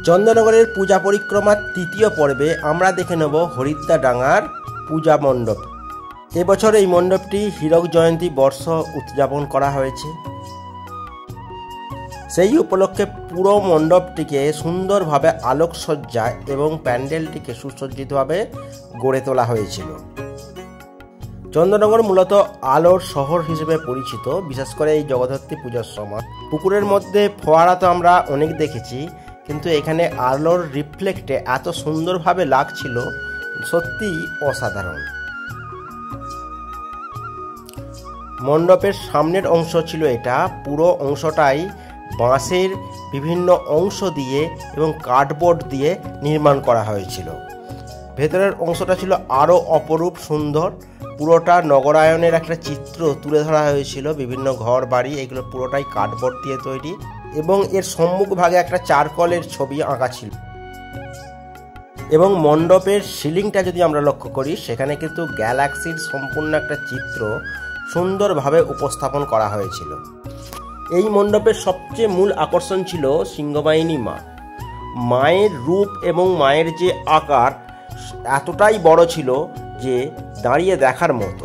চন্দননগরের পূজা পরিক্রমার তৃতীয় পর্বে আমরা দেখে নেব হরিদ্দারডাঙ্গার পূজা মণ্ডপ। এবছর এই মণ্ডপটি হীরক জয়ন্তী বর্ষ উদযাপন করা হয়েছে। সেই উপলক্ষে পুরো মণ্ডপটিকে সুন্দরভাবে আলোকসজ্জা এবং প্যান্ডেলটিকে সুসজ্জিতভাবে গড়ে তোলা হয়েছিল। চন্দননগর মূলত আলোর শহর হিসেবে পরিচিত, বিশেষ করে এই জগদ্ধাত্রী পূজার সময়। পুকুরের মধ্যে ফোয়ারা তো আমরা অনেক দেখেছি, কিন্তু এখানে আলোর রিফ্লেক্টে এত সুন্দরভাবে লাগছিল, সত্যিই অসাধারণ। মণ্ডপের সামনের অংশ ছিল এটা, পুরো অংশটাই বাঁশের বিভিন্ন অংশ দিয়ে এবং কার্ডবোর্ড দিয়ে নির্মাণ করা হয়েছিল। ভেতরের অংশটা ছিল আরও অপরূপ সুন্দর। পুরোটা নগরায়নের একটা চিত্র তুলে ধরা হয়েছিল, বিভিন্ন ঘর বাড়ি, এগুলো পুরোটাই কার্ডবোর্ড দিয়ে তৈরি এবং এর সম্মুখ ভাগে একটা চারকলের ছবি আঁকা ছিল। এবং মণ্ডপের সিলিংটা যদি আমরা লক্ষ্য করি, সেখানে কিন্তু গ্যালাক্সির সম্পূর্ণ একটা চিত্র সুন্দরভাবে উপস্থাপন করা হয়েছিল। এই মণ্ডপের সবচেয়ে মূল আকর্ষণ ছিল সিংহবাহিনী মা। মায়ের রূপ এবং মায়ের যে আকার এতটাই বড় ছিল যে দাঁড়িয়ে দেখার মতো।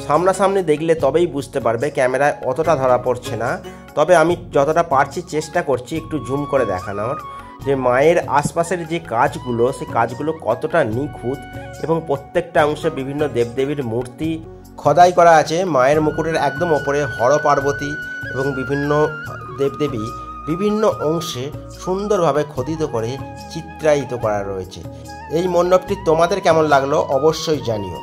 সামনাসামনি দেখলে তবেই বুঝতে পারবে, ক্যামেরায় অতটা ধরা পড়ছে না, তবে আমি যতটা পারছি চেষ্টা করছি একটু জুম করে দেখানোর, যে মায়ের আশপাশের যে কাজগুলো, সেই কাজগুলো কতটা নিখুঁত এবং প্রত্যেকটা অংশে বিভিন্ন দেবদেবীর মূর্তি খোদাই করা আছে। মায়ের মুকুটের একদম ওপরে হর পার্বতী এবং বিভিন্ন দেবদেবী বিভিন্ন অংশে সুন্দরভাবে খোদিত করে চিত্রায়িত করা রয়েছে। এই মণ্ডপটি তোমাদের কেমন লাগলো অবশ্যই জানিও।